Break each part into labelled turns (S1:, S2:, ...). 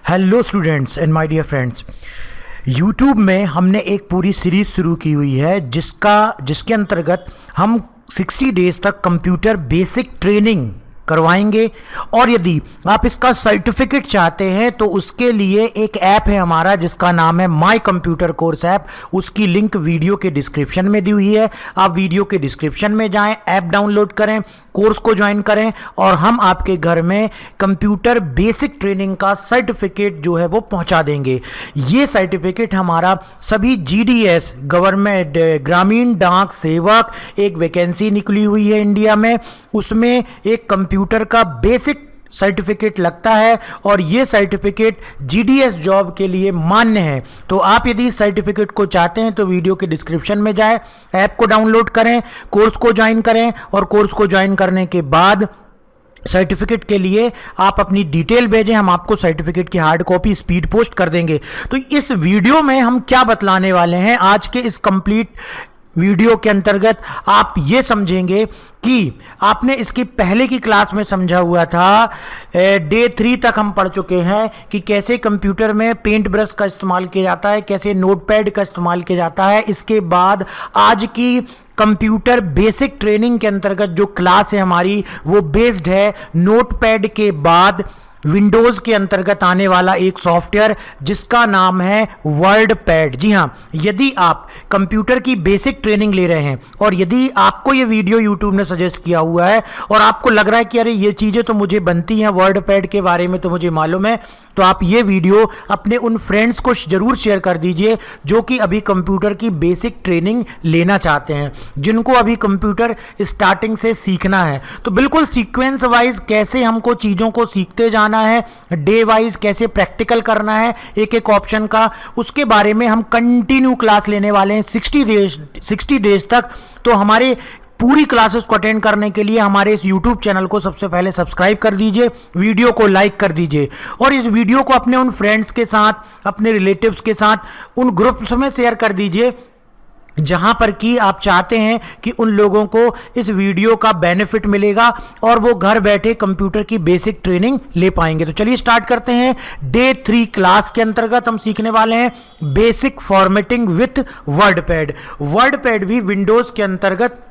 S1: Hello students and my dear friends. YouTube में हमने एक पूरी सीरीज़ शुरू की हुई है जिसके अंतर्गत हम 60 डेज तक कंप्यूटर बेसिक ट्रेनिंग करवाएंगे। और यदि आप इसका सर्टिफिकेट चाहते हैं तो उसके लिए एक ऐप है हमारा जिसका नाम है माय कंप्यूटर कोर्स ऐप। उसकी लिंक वीडियो के डिस्क्रिप्शन में दी हुई है। आप वीडियो के डिस्क्रिप्शन में जाएं, ऐप डाउनलोड करें, कोर्स को ज्वाइन करें और हम आपके घर में कंप्यूटर बेसिक ट्रेनिंग का सर्टिफिकेट जो है वो पहुंचा देंगे। ये सर्टिफिकेट हमारा सभी जीडीएस गवर्नमेंट ग्रामीण डाक सेवक एक वैकेंसी निकली हुई है इंडिया में, उसमें एक कंप्यूटर का बेसिक सर्टिफिकेट लगता है और ये सर्टिफिकेट जीडीएस जॉब के लिए मान्य है। तो आप यदि इस सर्टिफिकेट को चाहते हैं तो वीडियो के डिस्क्रिप्शन में जाएं, ऐप को डाउनलोड करें, कोर्स को ज्वाइन करें और कोर्स को ज्वाइन करने के बाद सर्टिफिकेट के लिए आप अपनी डिटेल भेजें। हम आपको सर्टिफिकेट की हार्ड कॉपी स्पीड पोस्ट कर देंगे। तो इस वीडियो में हम क्या बतलाने वाले हैं, आज के इस कंप्लीट वीडियो के अंतर्गत आप ये समझेंगे कि आपने इसकी पहले की क्लास में समझा हुआ था, डे 3 तक हम पढ़ चुके हैं कि कैसे कंप्यूटर में पेंट ब्रश का इस्तेमाल किया जाता है, कैसे नोटपैड का इस्तेमाल किया जाता है। इसके बाद आज की कंप्यूटर बेसिक ट्रेनिंग के अंतर्गत जो क्लास है हमारी वो बेस्ड है नोटपैड के बाद विंडोज़ के अंतर्गत आने वाला एक सॉफ्टवेयर जिसका नाम है वर्ड पैड। जी हाँ, यदि आप कंप्यूटर की बेसिक ट्रेनिंग ले रहे हैं और यदि आपको ये वीडियो यूट्यूब ने सजेस्ट किया हुआ है और आपको लग रहा है कि अरे ये चीज़ें तो मुझे बनती हैं, वर्ड पैड के बारे में तो मुझे मालूम है, तो आप ये वीडियो अपने उन फ्रेंड्स को जरूर शेयर कर दीजिए जो कि अभी कंप्यूटर की बेसिक ट्रेनिंग लेना चाहते हैं, जिनको अभी कंप्यूटर स्टार्टिंग से सीखना है। तो बिल्कुल सीक्वेंस वाइज कैसे हमको चीज़ों को सीखते जाना है, डे वाइज कैसे प्रैक्टिकल करना है एक एक ऑप्शन का, उसके बारे में हम कंटिन्यू क्लास लेने वाले हैं 60 डेज तक। तो हमारे पूरी क्लासेस को अटेंड करने के लिए हमारे इस YouTube चैनल को सबसे पहले सब्सक्राइब कर दीजिए, वीडियो को लाइक कर दीजिए और इस वीडियो को अपने उन फ्रेंड्स के साथ, अपने रिलेटिव्स के साथ, उन ग्रुप्स में शेयर कर दीजिए जहां पर कि आप चाहते हैं कि उन लोगों को इस वीडियो का बेनिफिट मिलेगा और वो घर बैठे कंप्यूटर की बेसिक ट्रेनिंग ले पाएंगे। तो चलिए स्टार्ट करते हैं। डे 3 क्लास के अंतर्गत हम सीखने वाले हैं basic formatting with word pad. Word pad भी विंडोज़ के अंतर्गत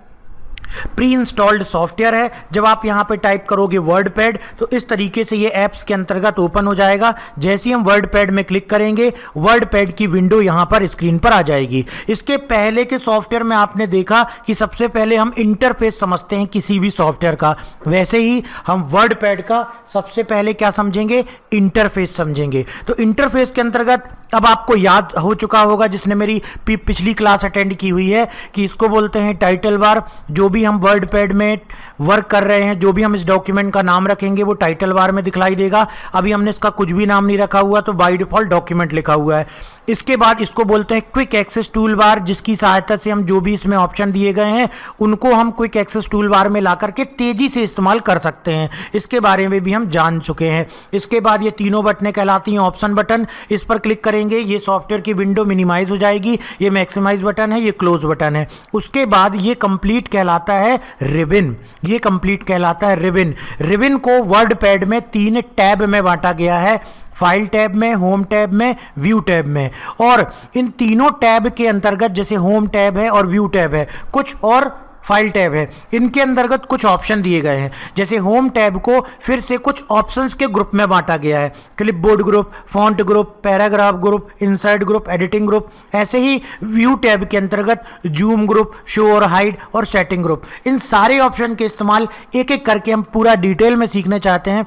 S1: प्री इंस्टॉल्ड सॉफ्टवेयर है। जब आप यहां पे टाइप करोगे वर्ड पैड तो इस तरीके से ये ऐप्स के अंतर्गत ओपन हो जाएगा। जैसे ही हम वर्ड पैड में क्लिक करेंगे वर्ड पैड की विंडो यहां पर स्क्रीन पर आ जाएगी। इसके पहले के सॉफ्टवेयर में आपने देखा कि सबसे पहले हम इंटरफेस समझते हैं किसी भी सॉफ्टवेयर का, वैसे ही हम वर्ड पैड का सबसे पहले क्या समझेंगे, इंटरफेस समझेंगे। तो इंटरफेस के अंतर्गत अब आपको याद हो चुका होगा जिसने मेरी पिछली क्लास अटेंड की हुई है कि इसको बोलते हैं टाइटल बार। जो भी हम वर्ड पैड में वर्क कर रहे हैं, जो भी हम इस डॉक्यूमेंट का नाम रखेंगे वो टाइटल बार में दिखलाई देगा। अभी हमने इसका कुछ भी नाम नहीं रखा हुआ तो बाय डिफॉल्ट डॉक्यूमेंट लिखा हुआ है। इसके बाद इसको बोलते हैं क्विक एक्सेस टूल बार, जिसकी सहायता से हम जो भी इसमें ऑप्शन दिए गए हैं उनको हम क्विक एक्सेस टूल बार में ला करके तेजी से इस्तेमाल कर सकते हैं। इसके बारे में भी हम जान चुके हैं। इसके बाद ये तीनों बटनें कहलाती हैं ऑप्शन बटन। इस पर क्लिक करेंगे ये सॉफ्टवेयर की विंडो मिनिमाइज हो जाएगी। ये मैक्सिमाइज बटन है, ये क्लोज बटन है। उसके बाद ये कंप्लीट कहलाता है रिबन। ये कंप्लीट कहलाता है रिबन। रिबन को वर्ड पैड में 3 टैब में बांटा गया है, फाइल टैब में, होम टैब में, व्यू टैब में। और इन तीनों टैब के अंतर्गत जैसे होम टैब है और व्यू टैब है, कुछ और फाइल टैब है, इनके अंतर्गत कुछ ऑप्शन दिए गए हैं। जैसे होम टैब को फिर से कुछ ऑप्शंस के ग्रुप में बांटा गया है, clipboard group, font group, paragraph group, insert group, editing group. ऐसे ही व्यू टैब के अंतर्गत जूम ग्रुप, शो और हाइड और सेटिंग ग्रुप। इन सारे ऑप्शन के इस्तेमाल एक एक करके हम पूरा डिटेल में सीखने चाहते हैं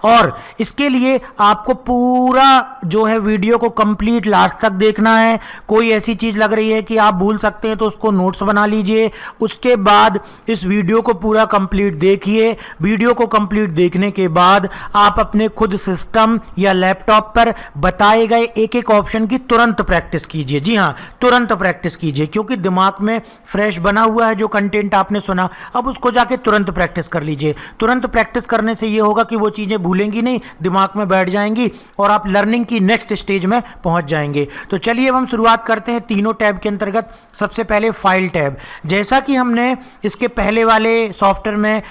S1: और इसके लिए आपको पूरा जो है वीडियो को कंप्लीट लास्ट तक देखना है। कोई ऐसी चीज़ लग रही है कि आप भूल सकते हैं तो उसको नोट्स बना लीजिए। उसके बाद इस वीडियो को पूरा कंप्लीट देखिए। वीडियो को कंप्लीट देखने के बाद आप अपने खुद सिस्टम या लैपटॉप पर बताए गए एक एक ऑप्शन की तुरंत प्रैक्टिस कीजिए। जी हाँ, तुरंत प्रैक्टिस कीजिए क्योंकि दिमाग में फ्रेश बना हुआ है जो कंटेंट आपने सुना, अब उसको जाके तुरंत प्रैक्टिस कर लीजिए। तुरंत प्रैक्टिस करने से ये होगा कि वो चीज़ें चीज़ें भूलेंगी नहीं, दिमाग में बैठ जाएंगी और आप लर्निंग की नेक्स्ट स्टेज में पहुंच जाएंगे। तो चलिए अब हम शुरुआत करते हैं तीनों टैब के अंतर्गत। सबसे पहले फाइल टैब। जैसा कि हमने इसके पहले वाले सॉफ्टवेयर में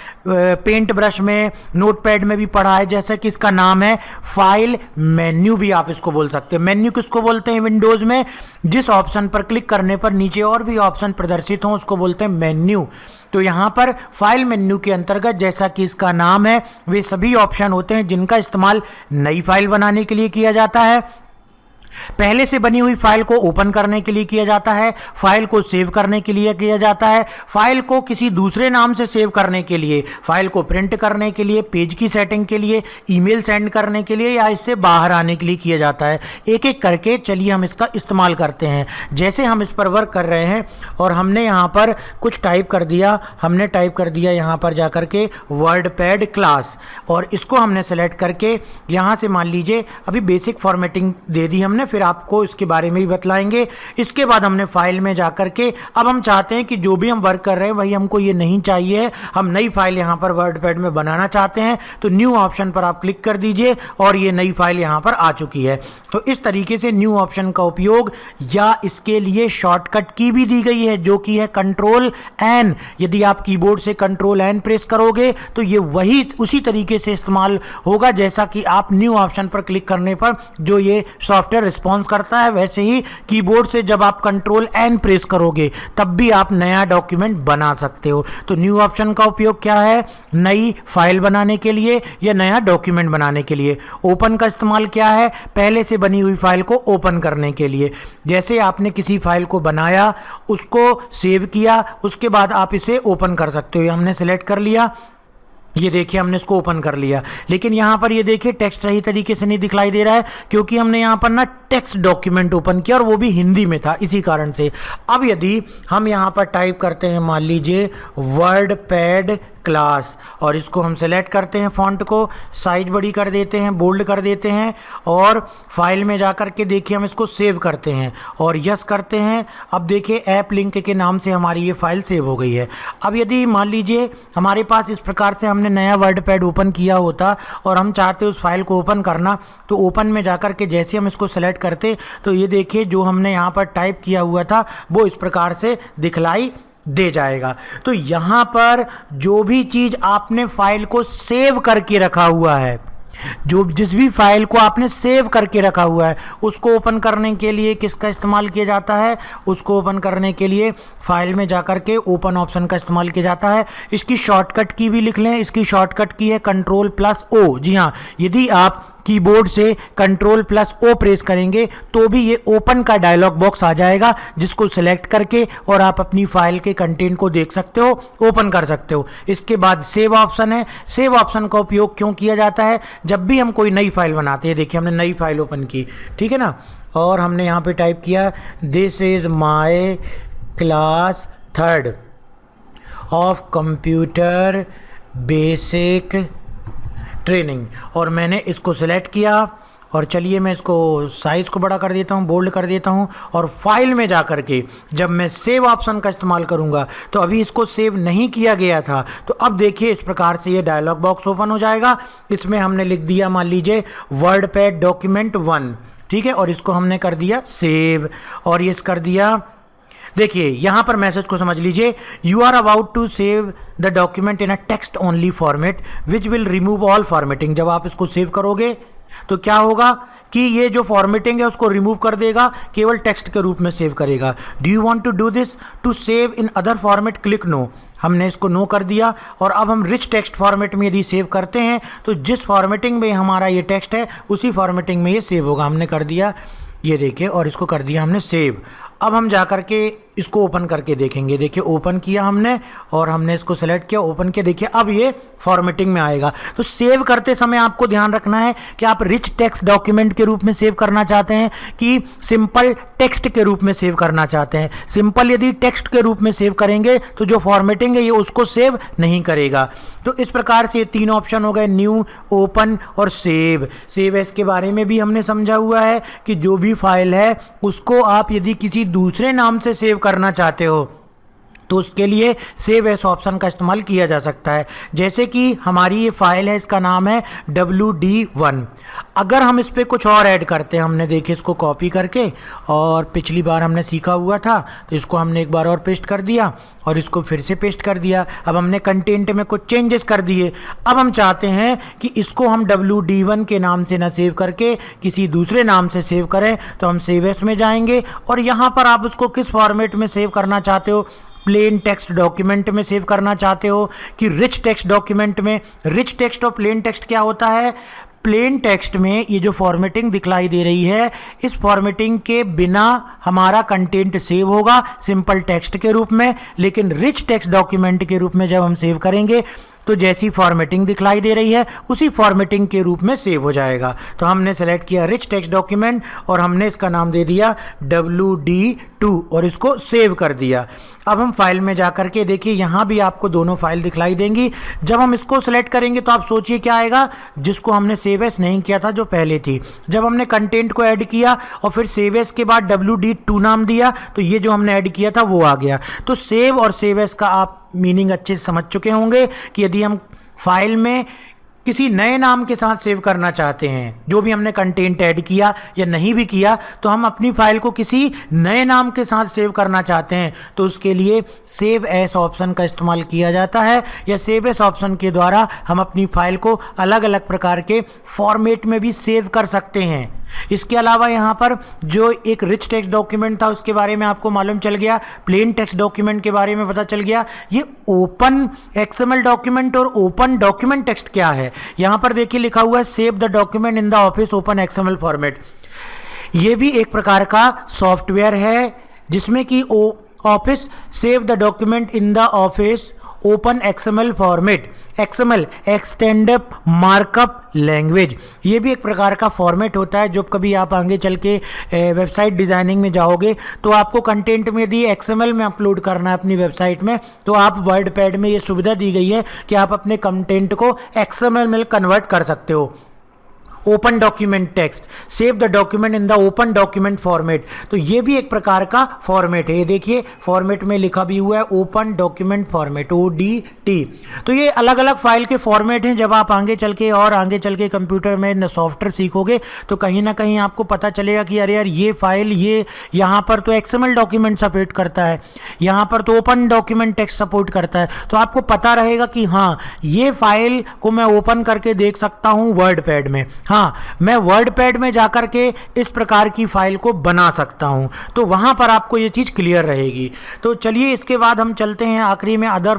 S1: पेंट ब्रश में नोटपैड में भी पढ़ा है, जैसा कि इसका नाम है फाइल मेन्यू भी आप इसको बोल सकते हो। मेन्यू किसको बोलते हैं विंडोज़ में? जिस ऑप्शन पर क्लिक करने पर नीचे और भी ऑप्शन प्रदर्शित हों उसको बोलते हैं मेन्यू। तो यहाँ पर फाइल मेन्यू के अंतर्गत जैसा कि इसका नाम है वे सभी ऑप्शन होते हैं जिनका इस्तेमाल नई फाइल बनाने के लिए किया जाता है, पहले से बनी हुई फाइल को ओपन करने के लिए किया जाता है, फाइल को सेव करने के लिए किया जाता है, फाइल को किसी दूसरे नाम से सेव करने के लिए, फाइल को प्रिंट करने के लिए, पेज की सेटिंग के लिए, ईमेल सेंड करने के लिए या इससे बाहर आने के लिए किया जाता है। एक एक करके चलिए हम इसका इस्तेमाल करते हैं। जैसे हम इस पर वर्क कर रहे हैं और हमने यहाँ पर कुछ टाइप कर दिया, हमने टाइप कर दिया यहाँ पर जा करके वर्डपैड क्लास, और इसको हमने सेलेक्ट करके यहाँ से मान लीजिए अभी बेसिक फॉर्मेटिंग दे दी हमने, फिर आपको इसके बारे में भी बतलाएंगे। इसके बाद हमने फाइल में जाकर के अब हम चाहते हैं कि जो भी हम वर्क कर रहे हैं वही हमको ये नहीं चाहिए, हम नई फाइल यहाँ पर वर्डपैड में बनाना चाहते हैं। तो न्यू ऑप्शन पर आप क्लिक कर दीजिए और ये नई फाइल यहाँ पर आ चुकी है। तो इस तरीके से न्यू ऑप्शन का उपयोग, या इसके लिए शॉर्टकट की भी दी गई है जो कि है कंट्रोल एन। यदि आप कीबोर्ड से कंट्रोल एन प्रेस करोगे तो ये वही उसी तरीके से इस्तेमाल होगा जैसा कि आप न्यू ऑप्शन पर क्लिक करने पर जो ये सॉफ्टवेयर रिस्पॉन्स करता है, वैसे ही कीबोर्ड से जब आप कंट्रोल एन प्रेस करोगे तब भी आप नया डॉक्यूमेंट बना सकते हो। तो न्यू ऑप्शन का उपयोग क्या है? नई फाइल बनाने के लिए या नया डॉक्यूमेंट बनाने के लिए। ओपन का इस्तेमाल क्या है? पहले से बनी हुई फाइल को ओपन करने के लिए। जैसे आपने किसी फाइल को बनाया, उसको सेव किया, उसके बाद आप इसे ओपन कर सकते हो। ये हमने सेलेक्ट कर लिया, ये देखिए हमने इसको ओपन कर लिया, लेकिन यहाँ पर ये देखिए टेक्स्ट सही तरीके से नहीं दिखलाई दे रहा है क्योंकि हमने यहाँ पर ना टेक्स्ट डॉक्यूमेंट ओपन किया और वो भी हिंदी में था, इसी कारण से। अब यदि हम यहाँ पर टाइप करते हैं मान लीजिए वर्डपैड क्लास और इसको हम सेलेक्ट करते हैं, फ़ॉन्ट को साइज बड़ी कर देते हैं, बोल्ड कर देते हैं और फाइल में जाकर के देखिए हम इसको सेव करते हैं और यस करते हैं। अब देखिए ऐप लिंक के नाम से हमारी ये फाइल सेव हो गई है। अब यदि मान लीजिए हमारे पास इस प्रकार से हमने नया वर्डपैड ओपन किया होता और हम चाहते उस फाइल को ओपन करना, तो ओपन में जाकर के जैसे हम इसको सेलेक्ट करते तो ये देखिए जो हमने यहाँ पर टाइप किया हुआ था वो इस प्रकार से दिखलाई दे जाएगा। तो यहाँ पर जो भी चीज़ आपने फाइल को सेव करके रखा हुआ है, जो जिस भी फाइल को आपने सेव करके रखा हुआ है, उसको ओपन करने के लिए किसका इस्तेमाल किया जाता है? उसको ओपन करने के लिए फाइल में जाकर के ओपन ऑप्शन का इस्तेमाल किया जाता है। इसकी शॉर्टकट की भी लिख लें, इसकी शॉर्टकट की है कंट्रोल+O। जी हाँ, यदि आप कीबोर्ड से कंट्रोल+O प्रेस करेंगे तो भी ये ओपन का डायलॉग बॉक्स आ जाएगा जिसको सिलेक्ट करके और आप अपनी फाइल के कंटेंट को देख सकते हो, ओपन कर सकते हो। इसके बाद सेव ऑप्शन है। सेव ऑप्शन का उपयोग क्यों किया जाता है? जब भी हम कोई नई फाइल बनाते हैं, देखिए हमने नई फाइल ओपन की, ठीक है ना, और हमने यहाँ पे टाइप किया this is my class 3rd of computer basic training, और मैंने इसको सेलेक्ट किया और चलिए मैं इसको साइज़ को बड़ा कर देता हूँ, बोल्ड कर देता हूँ, और फाइल में जा कर के जब मैं सेव ऑप्शन का इस्तेमाल करूँगा तो अभी इसको सेव नहीं किया गया था, तो अब देखिए इस प्रकार से ये डायलॉग बॉक्स ओपन हो जाएगा। इसमें हमने लिख दिया मान लीजिए वर्डपैड डॉक्यूमेंट 1, ठीक है, और इसको हमने कर दिया सेव और ये कर दिया। देखिए यहाँ पर मैसेज को समझ लीजिए, you are about to save the document in a text only format which will remove all formatting. जब आप इसको सेव करोगे तो क्या होगा कि ये जो फॉर्मेटिंग है उसको रिमूव कर देगा, केवल टेक्स्ट के रूप में सेव करेगा। Do you want to do this to save in other format? Click no. हमने इसको नो कर दिया और अब हम रिच टेक्स्ट फॉर्मेट में यदि सेव करते हैं तो जिस फॉर्मेटिंग में हमारा ये टेक्स्ट है उसी फॉर्मेटिंग में ये सेव होगा। हमने कर दिया, ये देखिए, और इसको कर दिया हमने सेव। अब हम जा कर के इसको ओपन करके देखेंगे। देखिए ओपन किया हमने और हमने इसको सेलेक्ट किया, ओपन किया, देखिए अब ये फॉर्मेटिंग में आएगा। तो सेव करते समय आपको ध्यान रखना है कि आप रिच टेक्स्ट डॉक्यूमेंट के रूप में सेव करना चाहते हैं कि सिंपल टेक्स्ट के रूप में सेव करना चाहते हैं। सिंपल यदि टेक्स्ट के रूप में सेव करेंगे तो जो फॉर्मेटिंग है ये उसको सेव नहीं करेगा। तो इस प्रकार से ये 3 ऑप्शन हो गए, न्यू, ओपन और सेव। सेव एज के बारे में भी हमने समझा हुआ है कि जो भी फाइल है उसको आप यदि किसी दूसरे नाम से सेव करना चाहते हो तो उसके लिए सेव एस ऑप्शन का इस्तेमाल किया जा सकता है। जैसे कि हमारी ये फाइल है, इसका नाम है WD1। अगर हम इस पर कुछ और ऐड करते हैं, हमने देखिए इसको कॉपी करके और पिछली बार हमने सीखा हुआ था तो इसको हमने एक बार और पेस्ट कर दिया और इसको फिर से पेस्ट कर दिया। अब हमने कंटेंट में कुछ चेंजेस कर दिए। अब हम चाहते हैं कि इसको हम WD1 के नाम से ना सेव करके किसी दूसरे नाम से सेव करें, तो हम सेव एस में जाएंगे और यहाँ पर आप उसको किस फॉर्मेट में सेव करना चाहते हो, प्लेन टेक्स्ट डॉक्यूमेंट में सेव करना चाहते हो कि रिच टेक्स्ट डॉक्यूमेंट में। रिच टेक्स्ट और प्लेन टेक्स्ट क्या होता है? प्लेन टेक्स्ट में ये जो फॉर्मेटिंग दिखलाई दे रही है, इस फॉर्मेटिंग के बिना हमारा कंटेंट सेव होगा सिंपल टेक्स्ट के रूप में, लेकिन रिच टेक्स्ट डॉक्यूमेंट के रूप में जब हम सेव करेंगे तो जैसी फॉर्मेटिंग दिखलाई दे रही है उसी फॉर्मेटिंग के रूप में सेव हो जाएगा। तो हमने सेलेक्ट किया रिच टेक्स्ट डॉक्यूमेंट और हमने इसका नाम दे दिया WD2 और इसको सेव कर दिया। अब हम फाइल में जा करके देखिए, यहाँ भी आपको दोनों फाइल दिखलाई देंगी। जब हम इसको सेलेक्ट करेंगे तो आप सोचिए क्या आएगा, जिसको हमने सेव एस नहीं किया था जो पहले थी। जब हमने कंटेंट को ऐड किया और फिर सेव एस के बाद WD2 नाम दिया तो ये जो हमने ऐड किया था वो आ गया। तो सेव और सेव एस का आप मीनिंग अच्छे से समझ चुके होंगे कि यदि हम फाइल में किसी नए नाम के साथ सेव करना चाहते हैं, जो भी हमने कंटेंट ऐड किया या नहीं भी किया, तो हम अपनी फाइल को किसी नए नाम के साथ सेव करना चाहते हैं तो उसके लिए सेव एस ऑप्शन का इस्तेमाल किया जाता है। या सेव एस ऑप्शन के द्वारा हम अपनी फाइल को अलग अलग प्रकार के फॉर्मेट में भी सेव कर सकते हैं। इसके अलावा यहाँ पर जो एक रिच टेक्स्ट डॉक्यूमेंट था उसके बारे में आपको मालूम चल गया, प्लेन टेक्स्ट डॉक्यूमेंट के बारे में पता चल गया। ये ओपन XML डॉक्यूमेंट और ओपन डॉक्यूमेंट टेक्स्ट क्या है, यहाँ पर देखिए लिखा हुआ है save the document in the office open XML format. ये भी एक प्रकार का सॉफ्टवेयर है जिसमें कि office save the document in the office open XML format, XML extended markup language, ये भी एक प्रकार का फॉर्मेट होता है। जब कभी आप आगे चल के वेबसाइट डिज़ाइनिंग में जाओगे तो आपको कंटेंट में यदि XML में अपलोड करना है अपनी वेबसाइट में, तो आप वर्डपैड में ये सुविधा दी गई है कि आप अपने कंटेंट को XML में कन्वर्ट कर सकते हो। Open document text, save the document in the open document format, तो ये भी एक प्रकार का फॉर्मेट है। ये देखिए फॉर्मेट में लिखा भी हुआ है ओपन डॉक्यूमेंट फॉर्मेट ODT। तो ये अलग अलग फाइल के फॉर्मेट हैं। जब आप आगे चल के कंप्यूटर में सॉफ्टवेयर सीखोगे तो कहीं ना कहीं आपको पता चलेगा कि अरे यार ये फाइल, ये यहाँ पर तो XML डॉक्यूमेंट सपोर्ट करता है, यहाँ पर तो ओपन डॉक्यूमेंट टेक्स्ट सपोर्ट करता है। तो आपको पता रहेगा कि हाँ ये फाइल को मैं ओपन करके देख सकता हूँ वर्डपैड में, हाँ मैं वर्डपैड में जाकर के इस प्रकार की फाइल को बना सकता हूं। तो वहां पर आपको ये चीज़ क्लियर रहेगी। तो चलिए इसके बाद हम चलते हैं आखिरी में अदर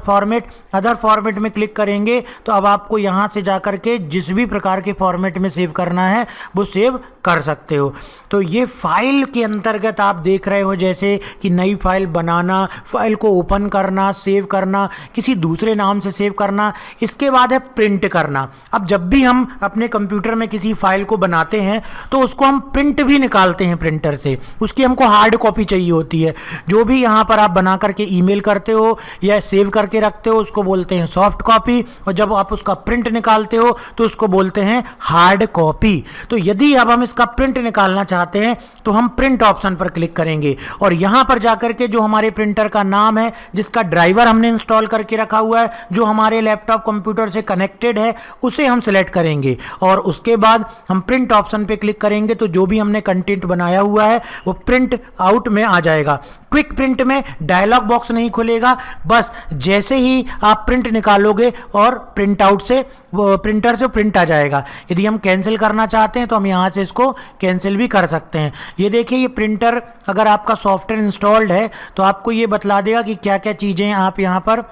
S1: फॉर्मेट में क्लिक करेंगे तो अब आपको यहां से जाकर के जिस भी प्रकार के फॉर्मेट में सेव करना है वो सेव कर सकते हो। तो ये फाइल के अंतर्गत आप देख रहे हो जैसे कि नई फाइल बनाना, फाइल को ओपन करना, सेव करना, किसी दूसरे नाम से सेव करना। इसके बाद है प्रिंट करना। अब जब भी हम अपने कंप्यूटर में किसी फाइल को बनाते हैं तो उसको हम प्रिंट भी निकालते हैं प्रिंटर से, उसकी हमको हार्ड कॉपी चाहिए होती है। जो भी यहाँ पर आप बना करके ईमेल करते हो या सेव करके रखते हो उसको बोलते हैं सॉफ्ट कॉपी, और जब आप उसका प्रिंट निकालते हो तो उसको बोलते हैं हार्ड कॉपी। तो यदि अब हम इसका प्रिंट निकालना चाहते हैं तो हम प्रिंट ऑप्शन पर क्लिक करेंगे और यहाँ पर जाकर के जो हमारे प्रिंटर का नाम है, जिसका ड्राइवर हमने इंस्टॉल करके रखा हुआ है, जो हमारे लैपटॉप कंप्यूटर से कनेक्टेड है, उसे हम सिलेक्ट करेंगे और उसके बाद हम प्रिंट ऑप्शन पे क्लिक करेंगे तो जो भी हमने कंटेंट बनाया हुआ है वो प्रिंट आउट में आ जाएगा। क्विक प्रिंट में डायलॉग बॉक्स नहीं खुलेगा, बस जैसे ही आप प्रिंट निकालोगे और प्रिंट आउट से प्रिंटर से प्रिंट आ जाएगा। यदि हम कैंसिल करना चाहते हैं तो हम यहाँ से इसको कैंसिल भी कर सकते हैं। ये देखिए ये प्रिंटर अगर आपका सॉफ्टवेयर इंस्टॉल्ड है तो आपको ये बतला देगा कि क्या क्या चीज़ें आप यहाँ पर,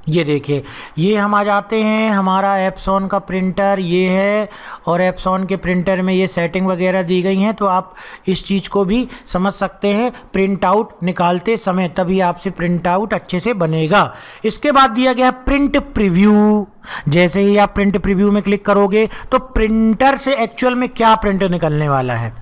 S1: ये देखिए ये हम आ जाते हैं, हमारा एप्सॉन का प्रिंटर ये है और एप्सॉन के प्रिंटर में ये सेटिंग वगैरह दी गई हैं। तो आप इस चीज़ को भी समझ सकते हैं प्रिंट आउट निकालते समय, तभी आपसे प्रिंट आउट अच्छे से बनेगा। इसके बाद दिया गया प्रिंट प्रीव्यू। जैसे ही आप प्रिंट प्रीव्यू में क्लिक करोगे तो प्रिंटर से एक्चुअल में क्या प्रिंट निकलने वाला है,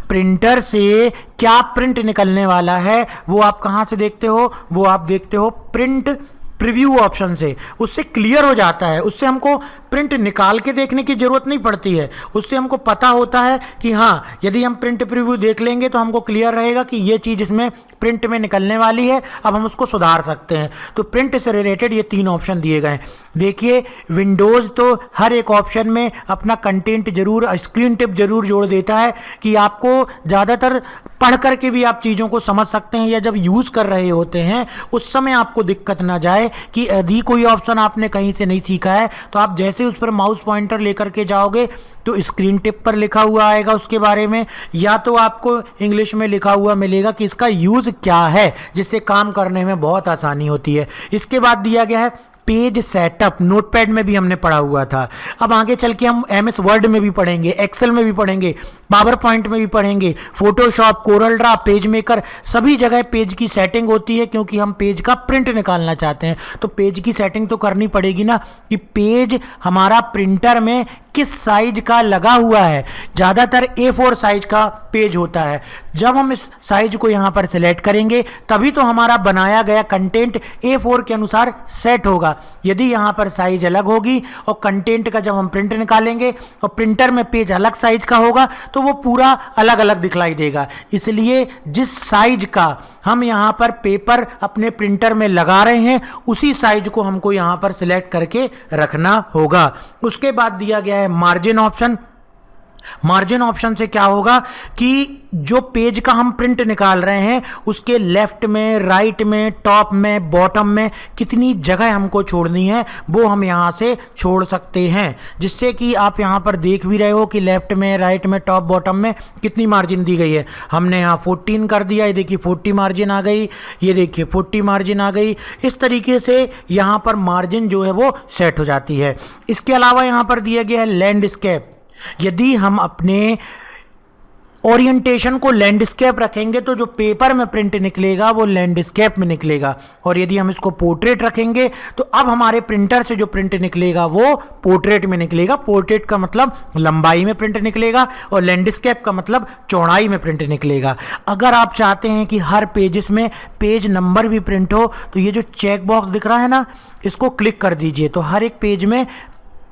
S1: प्रिंटर से क्या प्रिंट निकलने वाला है वो आप कहाँ से देखते हो, वो आप देखते हो प्रिंट प्रीव्यू ऑप्शन से, उससे क्लियर हो जाता है, उससे हमको प्रिंट निकाल के देखने की ज़रूरत नहीं पड़ती है। उससे हमको पता होता है कि हाँ, यदि हम प्रिंट प्रीव्यू देख लेंगे तो हमको क्लियर रहेगा कि ये चीज़ इसमें प्रिंट में निकलने वाली है, अब हम उसको सुधार सकते हैं। तो प्रिंट से रिलेटेड ये 3 ऑप्शन दिए गए हैं। देखिए, विंडोज़ तो हर एक ऑप्शन में अपना कंटेंट जरूर, स्क्रीन टिप जरूर जोड़ देता है कि आपको ज़्यादातर पढ़ करके भी आप चीज़ों को समझ सकते हैं, या जब यूज़ कर रहे होते हैं उस समय आपको दिक्कत ना जाए कि यदि कोई ऑप्शन आपने कहीं से नहीं सीखा है तो आप जैसे उस पर माउस पॉइंटर लेकर के जाओगे तो स्क्रीन टिप पर लिखा हुआ आएगा उसके बारे में, या तो आपको इंग्लिश में लिखा हुआ मिलेगा कि इसका यूज़ क्या है, जिससे काम करने में बहुत आसानी होती है। इसके बाद दिया गया है पेज सेटअप, नोटपैड में भी हमने पढ़ा हुआ था। अब आगे चल के हम MS वर्ड में भी पढ़ेंगे, एक्सेल में भी पढ़ेंगे, पावर पॉइंट में भी पढ़ेंगे, Photoshop, Corel Draw, page maker, सभी जगह पेज की सेटिंग होती है क्योंकि हम पेज का प्रिंट निकालना चाहते हैं। तो पेज की सेटिंग तो करनी पड़ेगी ना कि पेज हमारा प्रिंटर में किस साइज का लगा हुआ है। ज़्यादातर A4 साइज का पेज होता है। जब हम इस साइज को यहाँ पर सिलेक्ट करेंगे तभी तो हमारा बनाया गया कंटेंट A4 के अनुसार सेट होगा। यदि यहाँ पर साइज अलग होगी और कंटेंट का जब हम प्रिंट निकालेंगे और प्रिंटर में पेज अलग साइज का होगा तो वो पूरा अलग अलग दिखलाई देगा। इसलिए जिस साइज का हम यहाँ पर पेपर अपने प्रिंटर में लगा रहे हैं उसी साइज को हमको यहाँ पर सिलेक्ट करके रखना होगा। उसके बाद दिया गया है मार्जिन ऑप्शन। मार्जिन ऑप्शन से क्या होगा कि जो पेज का हम प्रिंट निकाल रहे हैं उसके लेफ्ट में, राइट में, टॉप में, बॉटम में कितनी जगह हमको छोड़नी है वो हम यहाँ से छोड़ सकते हैं, जिससे कि आप यहाँ पर देख भी रहे हो कि लेफ्ट में, राइट में, टॉप, बॉटम में कितनी मार्जिन दी गई है। हमने यहाँ 14 कर दिया, ये देखिए 40 मार्जिन आ गई, ये देखिए 40 मार्जिन आ गई। इस तरीके से यहाँ पर मार्जिन जो है वो सेट हो जाती है। इसके अलावा यहाँ पर दिया गया है लैंडस्केप। यदि हम अपने ओरिएंटेशन को लैंडस्केप रखेंगे तो जो पेपर में प्रिंट निकलेगा वो लैंडस्केप में निकलेगा, और यदि हम इसको पोर्ट्रेट रखेंगे तो अब हमारे प्रिंटर से जो प्रिंट निकलेगा वो पोर्ट्रेट में निकलेगा। पोर्ट्रेट का मतलब लंबाई में प्रिंट निकलेगा और लैंडस्केप का मतलब चौड़ाई में प्रिंट निकलेगा। अगर आप चाहते हैं कि हर पेजेस में पेज नंबर भी प्रिंट हो तो ये जो चेक बॉक्स दिख रहा है ना, इसको क्लिक कर दीजिए तो हर एक पेज में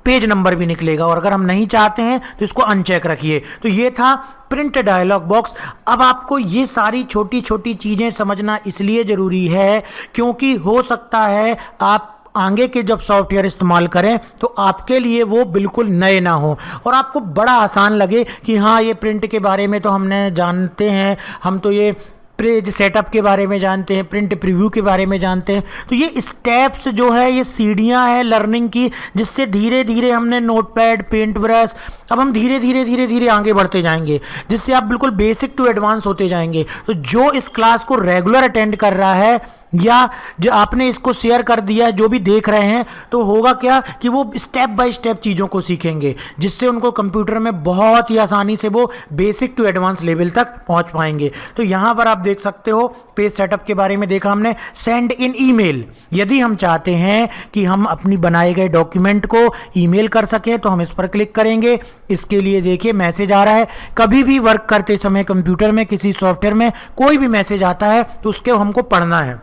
S1: पेज नंबर भी निकलेगा, और अगर हम नहीं चाहते हैं तो इसको अनचेक रखिए। तो ये था प्रिंट डायलॉग बॉक्स। अब आपको ये सारी छोटी छोटी चीज़ें समझना इसलिए ज़रूरी है क्योंकि हो सकता है आप आगे के जब सॉफ्टवेयर इस्तेमाल करें तो आपके लिए वो बिल्कुल नए ना हो और आपको बड़ा आसान लगे कि हाँ, ये प्रिंट के बारे में तो हमने जानते हैं, हम तो ये पेज सेटअप के बारे में जानते हैं, प्रिंट प्रीव्यू के बारे में जानते हैं। तो ये स्टेप्स जो है, ये सीढ़ियां हैं लर्निंग की, जिससे धीरे धीरे हमने नोटपैड, पेंट ब्रश, अब हम धीरे धीरे धीरे धीरे आगे बढ़ते जाएंगे, जिससे आप बिल्कुल बेसिक टू एडवांस होते जाएंगे। तो जो इस क्लास को रेगुलर अटेंड कर रहा है या जो आपने इसको शेयर कर दिया है, जो भी देख रहे हैं, तो होगा क्या कि वो स्टेप बाय स्टेप चीज़ों को सीखेंगे, जिससे उनको कंप्यूटर में बहुत ही आसानी से वो बेसिक टू एडवांस लेवल तक पहुंच पाएंगे। तो यहाँ पर आप देख सकते हो पेज सेटअप के बारे में देखा हमने। सेंड इन ईमेल, यदि हम चाहते हैं कि हम अपनी बनाए गए डॉक्यूमेंट को ईमेल कर सकें तो हम इस पर क्लिक करेंगे। इसके लिए देखिए मैसेज आ रहा है। कभी भी वर्क करते समय कंप्यूटर में, किसी सॉफ्टवेयर में कोई भी मैसेज आता है तो उसके हमको पढ़ना है,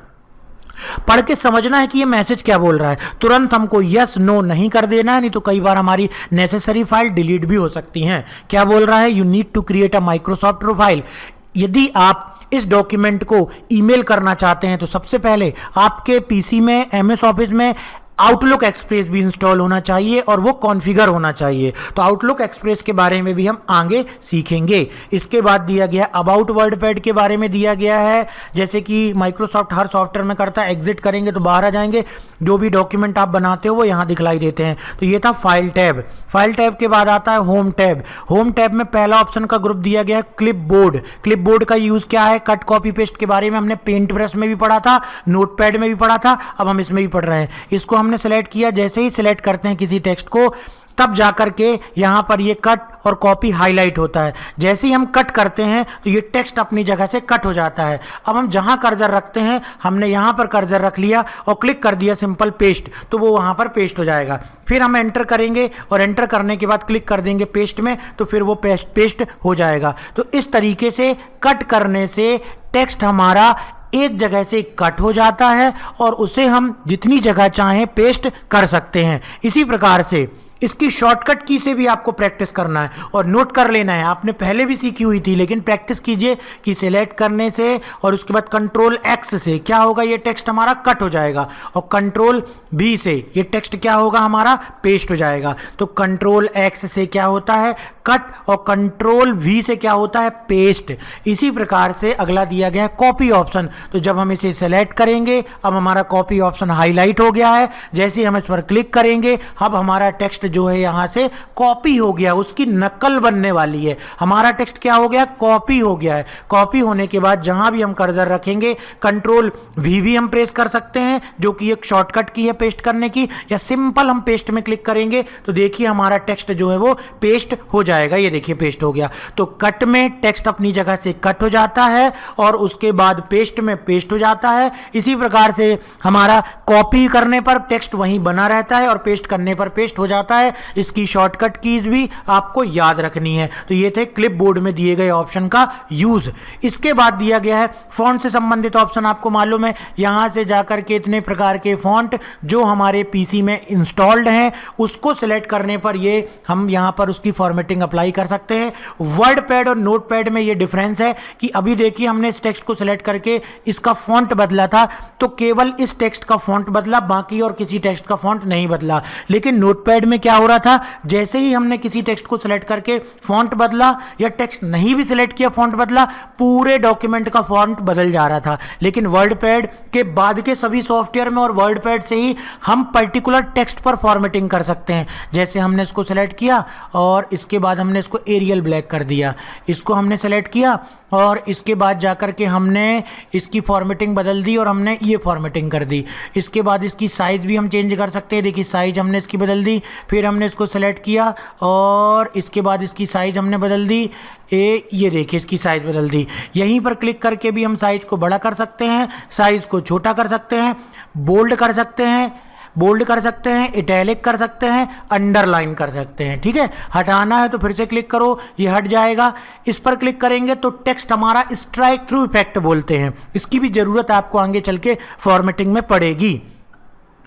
S1: पढ़ के समझना है कि ये मैसेज क्या बोल रहा है। तुरंत हमको यस नो नहीं कर देना है, नहीं तो कई बार हमारी नेसेसरी फाइल डिलीट भी हो सकती हैं। क्या बोल रहा है? You need to create a Microsoft profile. यदि आप इस डॉक्यूमेंट को ईमेल करना चाहते हैं तो सबसे पहले आपके पीसी में, MS ऑफिस में आउटलुक एक्सप्रेस भी इंस्टॉल होना चाहिए और वो कॉन्फ़िगर होना चाहिए। तो आउटलुक एक्सप्रेस के बारे में भी हम आगे सीखेंगे। इसके बाद दिया गया अबाउट वर्डपैड के बारे में दिया गया है, जैसे कि माइक्रोसॉफ्ट हर सॉफ्टवेयर में करता है, एग्जिट करेंगे तो बाहर आ जाएंगे, जो भी डॉक्यूमेंट आप बनाते हो वो यहाँ दिखलाई देते हैं। तो ये था फाइल टैब। फाइल टैब के बाद आता है होम टैब। होम टैब में पहला ऑप्शन का ग्रुप दिया गया है क्लिपबोर्ड। क्लिपबोर्ड का यूज़ क्या है? कट कॉपी पेस्ट के बारे में हमने पेंट ब्रश में भी पढ़ा था, नोटपैड में भी पढ़ा था, अब हम इसमें भी पढ़ रहे हैं। इसको हमने सेलेक्ट किया, जैसे ही सेलेक्ट करते हैं किसी टेक्स्ट को तब जाकर के यहाँ पर ये कट और कॉपी हाईलाइट होता है। जैसे ही हम कट करते हैं तो ये टेक्स्ट अपनी जगह से कट हो जाता है। अब हम जहाँ कर्सर रखते हैं, हमने यहाँ पर कर्सर रख लिया और क्लिक कर दिया सिंपल पेस्ट, तो वो वहाँ पर पेस्ट हो जाएगा। फिर हम एंटर करेंगे और एंटर करने के बाद क्लिक कर देंगे पेस्ट में, तो फिर वो पेस्ट हो जाएगा। तो इस तरीके से कट करने से टेक्स्ट हमारा एक जगह से कट हो जाता है और उसे हम जितनी जगह चाहें पेस्ट कर सकते हैं। इसी प्रकार से इसकी शॉर्टकट की से भी आपको प्रैक्टिस करना है और नोट कर लेना है। आपने पहले भी सीखी हुई थी, लेकिन प्रैक्टिस कीजिए कि सिलेक्ट करने से और उसके बाद कंट्रोल एक्स से क्या होगा, ये टेक्स्ट हमारा कट हो जाएगा और कंट्रोल बी से ये टेक्स्ट क्या होगा, हमारा पेस्ट हो जाएगा। तो कंट्रोल एक्स से क्या होता है, कट, और कंट्रोल वी से क्या होता है, पेस्ट। इसी प्रकार से अगला दिया गया है कॉपी ऑप्शन। तो जब हम इसे सेलेक्ट करेंगे, अब हमारा कॉपी ऑप्शन हाईलाइट हो गया है। जैसे ही हम इस पर क्लिक करेंगे, अब हमारा टेक्स्ट जो है यहां से कॉपी हो गया, उसकी नकल बनने वाली है। हमारा टेक्स्ट क्या हो गया, कॉपी हो गया है। कॉपी होने के बाद जहां भी हम कर्सर रखेंगे, कंट्रोल वी भी हम प्रेस कर सकते हैं, जो कि एक शॉर्टकट की है पेस्ट करने की, या सिंपल हम पेस्ट में क्लिक करेंगे तो देखिए हमारा टेक्स्ट जो है वो पेस्ट हो जाएगा। ये देखिए पेस्ट हो गया। तो कट में टेक्स्ट अपनी जगह से कट हो जाता है और उसके बाद पेस्ट में पेस्ट हो जाता है। इसी प्रकार से हमारा कॉपी करने पर टेक्स्ट वहीं बना रहता है और पेस्ट करने पर पेस्ट हो जाता है। इसकी शॉर्टकट कीज भी आपको याद रखनी है। तो ये थे क्लिपबोर्ड में दिए गए ऑप्शन का यूज। इसके बाद दिया गया है फॉन्ट से संबंधित ऑप्शन। आपको मालूम है यहां से जाकर के इतने प्रकार के फॉन्ट जो हमारे पीसी में इंस्टॉल्ड हैं, उसको सिलेक्ट करने पर ये हम यहां पर उसकी फॉर्मेटिंग अप्लाई कर सकते हैं। वर्ड पैड और नोट पैड में ये डिफरेंस है कि अभी देखिए हमने इस टेक्स्ट को सिलेक्ट करके इसका फॉन्ट बदला था, तो केवल इस टेक्स्ट का फॉन्ट बदला, बाकी और किसी टेक्स्ट का फॉन्ट नहीं बदला। लेकिन नोट पैड में क्या हो रहा था, जैसे ही हमने किसी टेक्स्ट को सिलेक्ट करके फॉन्ट बदला या टेक्स्ट नहीं भी सिलेक्ट किया, फॉन्ट बदला, पूरे डॉक्यूमेंट का फॉन्ट बदल जा रहा था। लेकिन वर्ड पैड के बाद के सभी सॉफ्टवेयर में और वर्ड पैड से ही हम पर्टिकुलर टेक्स्ट पर फॉर्मेटिंग कर सकते हैं। जैसे हमने इसको सिलेक्ट किया और इसके बाद हमने इसको एरियल ब्लैक कर दिया, इसको हमने सेलेक्ट किया और इसके बाद जाकर के हमने इसकी फॉर्मेटिंग बदल दी और हमने ये फॉर्मेटिंग कर दी। इसके बाद इसकी साइज़ भी हम चेंज कर सकते हैं। देखिए साइज़ हमने इसकी बदल दी, फिर हमने इसको सेलेक्ट किया और इसके बाद इसकी साइज़ हमने बदल दी। ये देखिए इसकी साइज़ बदल दी। यहीं पर क्लिक करके भी हम साइज़ को बड़ा कर सकते हैं, साइज़ को छोटा कर सकते हैं, बोल्ड कर सकते हैं, बोल्ड कर सकते हैं, इटैलिक कर सकते हैं, अंडरलाइन कर सकते हैं। ठीक है, हटाना है तो फिर से क्लिक करो, ये हट जाएगा। इस पर क्लिक करेंगे तो टेक्स्ट हमारा स्ट्राइक थ्रू इफेक्ट बोलते हैं, इसकी भी ज़रूरत आपको आगे चल के फॉर्मेटिंग में पड़ेगी।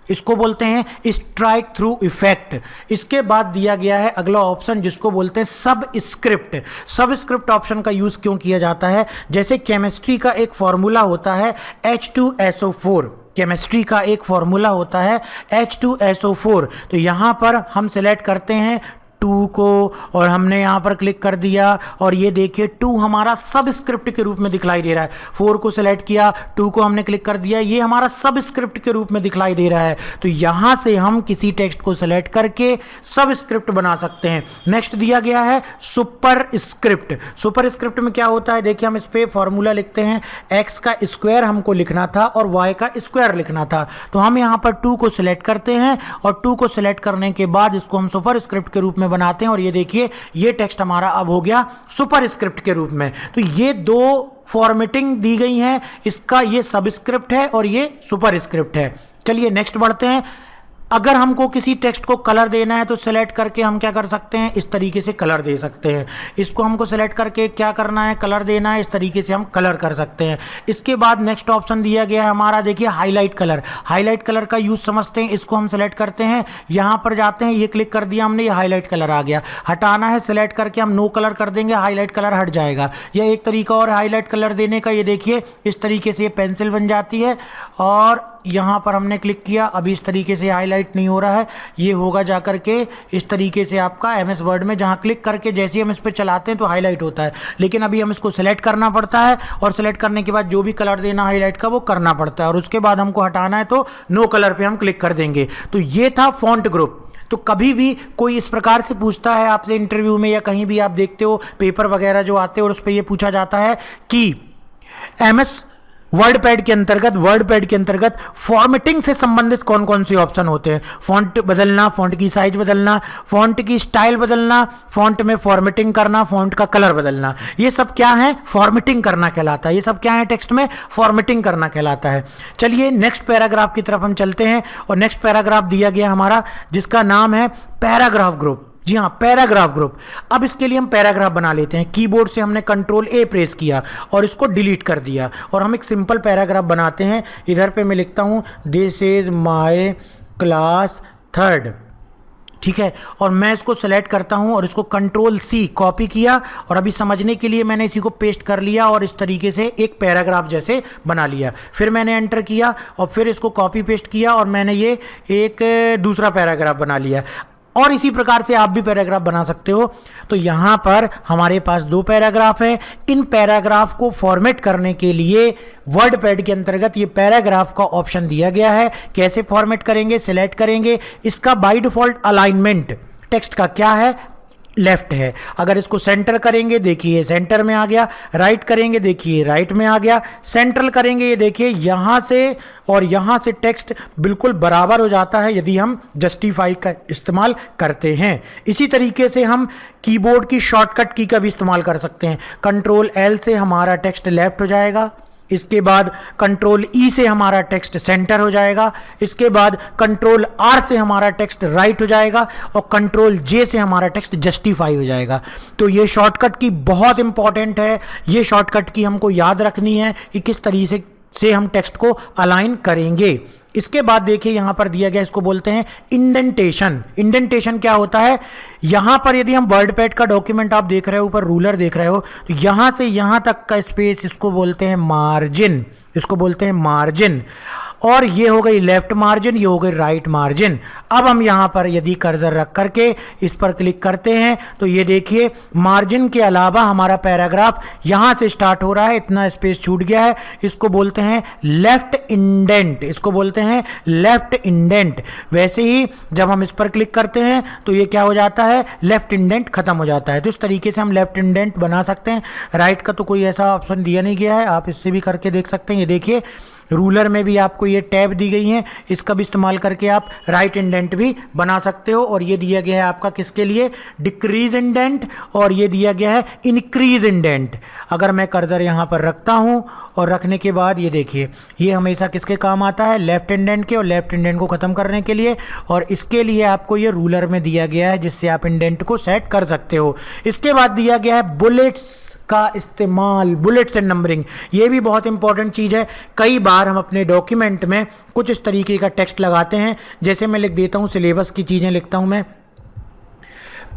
S1: इसको बोलते हैं स्ट्राइक थ्रू इफेक्ट। इसके बाद दिया गया है अगला ऑप्शन जिसको बोलते हैं सब स्क्रिप्ट। सब स्क्रिप्ट ऑप्शन का यूज़ क्यों किया जाता है, जैसे केमिस्ट्री का एक फॉर्मूला होता है H2SO4, केमिस्ट्री का एक फॉर्मूला होता है H2SO4। तो यहाँ पर हम सिलेक्ट करते हैं 2 को और हमने यहाँ पर क्लिक कर दिया और ये देखिए 2 हमारा सब स्क्रिप्ट के रूप में दिखलाई दे रहा है। 4 को सिलेक्ट किया, 2 को हमने क्लिक कर दिया, ये हमारा सब स्क्रिप्ट के रूप में दिखलाई दे रहा है। तो यहाँ से हम किसी टेक्स्ट को सिलेक्ट करके सब स्क्रिप्ट बना सकते हैं। नेक्स्ट दिया गया है सुपर स्क्रिप्ट। सुपर स्क्रिप्ट में क्या होता है, देखिए हम इस पर फॉर्मूला लिखते हैं, एक्स का स्क्वायर हमको लिखना था और वाई का स्क्वायर लिखना था। तो हम यहाँ पर 2 को सिलेक्ट करते हैं और 2 को सिलेक्ट करने के बाद इसको हम सुपर स्क्रिप्ट के रूप में बनाते हैं और ये देखिए ये टेक्स्ट हमारा अब हो गया सुपर स्क्रिप्ट के रूप में। तो ये 2 फॉर्मेटिंग दी गई है, इसका ये सब स्क्रिप्ट है और ये सुपर स्क्रिप्ट है। चलिए नेक्स्ट बढ़ते हैं। अगर हमको किसी टेक्स्ट को कलर देना है तो सेलेक्ट करके हम क्या कर सकते हैं, इस तरीके से कलर दे सकते हैं। इसको हमको सेलेक्ट करके क्या करना है, कलर देना है, इस तरीके से हम कलर कर सकते हैं। इसके बाद नेक्स्ट ऑप्शन दिया गया है हमारा, देखिए हाईलाइट कलर। हाईलाइट कलर का यूज़ समझते हैं। इसको हम सेलेक्ट करते हैं, यहाँ पर जाते हैं, ये क्लिक कर दिया हमने, ये हाईलाइट कलर आ गया। हटाना है, सेलेक्ट करके हम नो कलर कर देंगे, हाईलाइट कलर हट जाएगा। यह एक तरीका और हाईलाइट कलर देने का, ये देखिए इस तरीके से ये पेंसिल बन जाती है और यहाँ पर हमने क्लिक किया, अभी इस तरीके से हाईलाइट नहीं हो रहा है, ये होगा जाकर के इस तरीके से आपका MS वर्ड में, जहाँ क्लिक करके जैसे हम इस पर चलाते हैं तो हाईलाइट होता है। लेकिन अभी हम इसको सेलेक्ट करना पड़ता है और सेलेक्ट करने के बाद जो भी कलर देना हाईलाइट का वो करना पड़ता है और उसके बाद हमको हटाना है तो नो कलर पे हम क्लिक कर देंगे। तो ये था फॉन्ट ग्रुप। तो कभी भी कोई इस प्रकार से पूछता है आपसे इंटरव्यू में या कहीं भी आप देखते हो पेपर वगैरह जो आते हैं और उस पर यह पूछा जाता है कि MS वर्ड पैड के अंतर्गत फॉर्मेटिंग से संबंधित कौन कौन से ऑप्शन होते हैं। फॉन्ट बदलना, फॉन्ट की साइज बदलना, फॉन्ट की स्टाइल बदलना, फॉन्ट में फॉर्मेटिंग करना, फॉन्ट का कलर बदलना, ये सब क्या है, फॉर्मेटिंग करना कहलाता है। ये सब क्या है, टेक्स्ट में फॉर्मेटिंग करना कहलाता है। चलिए नेक्स्ट पैराग्राफ की तरफ हम चलते हैं और नेक्स्ट पैराग्राफ दिया गया हमारा जिसका नाम है पैराग्राफ ग्रुप। जी हाँ, पैराग्राफ ग्रुप। अब इसके लिए हम पैराग्राफ बना लेते हैं। कीबोर्ड से हमने कंट्रोल ए प्रेस किया और इसको डिलीट कर दिया और हम एक सिंपल पैराग्राफ बनाते हैं। इधर पे मैं लिखता हूँ this is my class third, ठीक है, और मैं इसको सेलेक्ट करता हूं और इसको कंट्रोल सी कॉपी किया और अभी समझने के लिए मैंने इसी को पेस्ट कर लिया और इस तरीके से एक पैराग्राफ जैसे बना लिया। फिर मैंने एंटर किया और फिर इसको कॉपी पेस्ट किया और मैंने ये एक दूसरा पैराग्राफ बना लिया। और इसी प्रकार से आप भी पैराग्राफ बना सकते हो। तो यहाँ पर हमारे पास 2 पैराग्राफ हैं। इन पैराग्राफ को फॉर्मेट करने के लिए वर्ड पैड के अंतर्गत ये पैराग्राफ का ऑप्शन दिया गया है। कैसे फॉर्मेट करेंगे, सिलेक्ट करेंगे। इसका बाय डिफॉल्ट अलाइनमेंट टेक्स्ट का क्या है, लेफ्ट है। अगर इसको सेंटर करेंगे, देखिए सेंटर में आ गया। राइट करेंगे, देखिए राइट में आ गया। सेंट्रल करेंगे, ये देखिए यहाँ से और यहाँ से टेक्स्ट बिल्कुल बराबर हो जाता है यदि हम जस्टिफाई का इस्तेमाल करते हैं। इसी तरीके से हम कीबोर्ड की शॉर्टकट की का भी इस्तेमाल कर सकते हैं। कंट्रोल एल से हमारा टेक्स्ट लेफ्ट हो जाएगा, इसके बाद कंट्रोल ई से हमारा टेक्स्ट सेंटर हो जाएगा, इसके बाद कंट्रोल आर से हमारा टेक्स्ट राइट हो जाएगा और कंट्रोल जे से हमारा टेक्स्ट जस्टिफाई हो जाएगा। तो ये शॉर्टकट की बहुत इंपॉर्टेंट है। ये शॉर्टकट की हमको याद रखनी है कि किस तरीके से हम टेक्स्ट को अलाइन करेंगे। इसके बाद देखिए यहाँ पर दिया गया, इसको बोलते हैं इंडेंटेशन। इंडेंटेशन क्या होता है, यहाँ पर यदि हम वर्ड पैड का डॉक्यूमेंट आप देख रहे हो, ऊपर रूलर देख रहे हो, तो यहाँ से यहाँ तक का स्पेस इसको बोलते हैं मार्जिन, इसको बोलते हैं मार्जिन। और ये हो गई लेफ्ट मार्जिन, ये हो गई राइट मार्जिन। अब हम यहाँ पर यदि कर्सर रख करके इस पर क्लिक करते हैं तो ये देखिए मार्जिन के अलावा हमारा पैराग्राफ यहाँ से स्टार्ट हो रहा है, इतना स्पेस छूट गया है। इसको बोलते हैं लेफ्ट इंडेंट, इसको बोलते हैं लेफ्ट इंडेंट। वैसे ही जब हम इस पर क्लिक करते हैं तो ये क्या हो जाता है, लेफ्ट इंडेंट खत्म हो जाता है। तो इस तरीके से हम लेफ्ट इंडेंट बना सकते हैं। राइट का तो कोई ऐसा ऑप्शन दिया नहीं गया है, आप इससे भी करके देख सकते हैं। ये देखिए रूलर में भी आपको ये टैब दी गई हैं, इसका भी इस्तेमाल करके आप राइट इंडेंट भी बना सकते हो। और ये दिया गया है आपका किसके लिए, डिक्रीज इंडेंट, और ये दिया गया है इंक्रीज इंडेंट। अगर मैं कर्सर यहाँ पर रखता हूँ और रखने के बाद ये देखिए ये हमेशा किसके काम आता है, लेफ्ट इंडेंट के, और लेफ्ट इंडेंट को ख़त्म करने के लिए। और इसके लिए आपको ये रूलर में दिया गया है जिससे आप इंडेंट को सेट कर सकते हो। इसके बाद दिया गया है बुलेट्स का इस्तेमाल, बुलेट्स एंड नंबरिंग। ये भी बहुत इंपॉर्टेंट चीज़ है। कई बार हम अपने डॉक्यूमेंट में कुछ इस तरीके का टेक्स्ट लगाते हैं, जैसे मैं लिख देता हूँ, सिलेबस की चीज़ें लिखता हूँ मैं,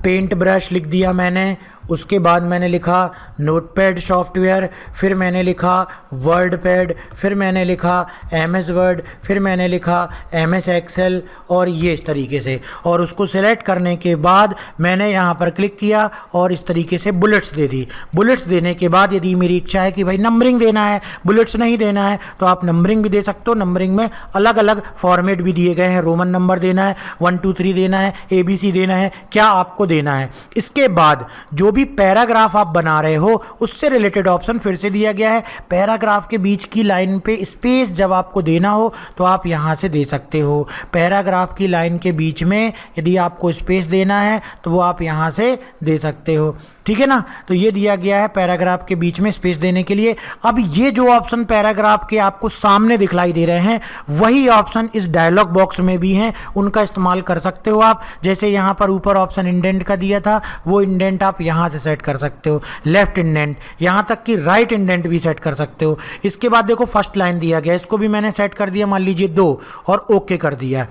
S1: पेंट ब्रश लिख दिया मैंने, उसके बाद मैंने लिखा नोटपैड सॉफ्टवेयर, फिर मैंने लिखा वर्ड पैड, फिर मैंने लिखा एमएस वर्ड, फिर मैंने लिखा एमएस एक्सेल, और ये इस तरीके से। और उसको सेलेक्ट करने के बाद मैंने यहाँ पर क्लिक किया और इस तरीके से बुलेट्स दे दी। बुलेट्स देने के बाद यदि मेरी इच्छा है कि भाई नंबरिंग देना है, बुलेट्स नहीं देना है, तो आप नंबरिंग भी दे सकते हो। नंबरिंग में अलग अलग फॉर्मेट भी दिए गए हैं, रोमन नंबर देना है, 1 2 3 देना है, ABC देना है, क्या आपको देना है। इसके बाद जो भी पैराग्राफ आप बना रहे हो उससे रिलेटेड ऑप्शन फिर से दिया गया है। पैराग्राफ के बीच की लाइन पे स्पेस जब आपको देना हो तो आप यहाँ से दे सकते हो। पैराग्राफ की लाइन के बीच में यदि आपको स्पेस देना है तो वो आप यहाँ से दे सकते हो, ठीक है ना। तो ये दिया गया है पैराग्राफ के बीच में स्पेस देने के लिए। अब ये जो ऑप्शन पैराग्राफ के आपको सामने दिखलाई दे रहे हैं वही ऑप्शन इस डायलॉग बॉक्स में भी हैं, उनका इस्तेमाल कर सकते हो आप। जैसे यहाँ पर ऊपर ऑप्शन इंडेंट का दिया था, वो इंडेंट आप यहाँ से सेट कर सकते हो, लेफ्ट इंडेंट, यहाँ तक कि राइट इंडेंट भी सेट कर सकते हो। इसके बाद देखो फर्स्ट लाइन दिया गया, इसको भी मैंने सेट कर दिया, मान लीजिए 2, और ओके कर दिया।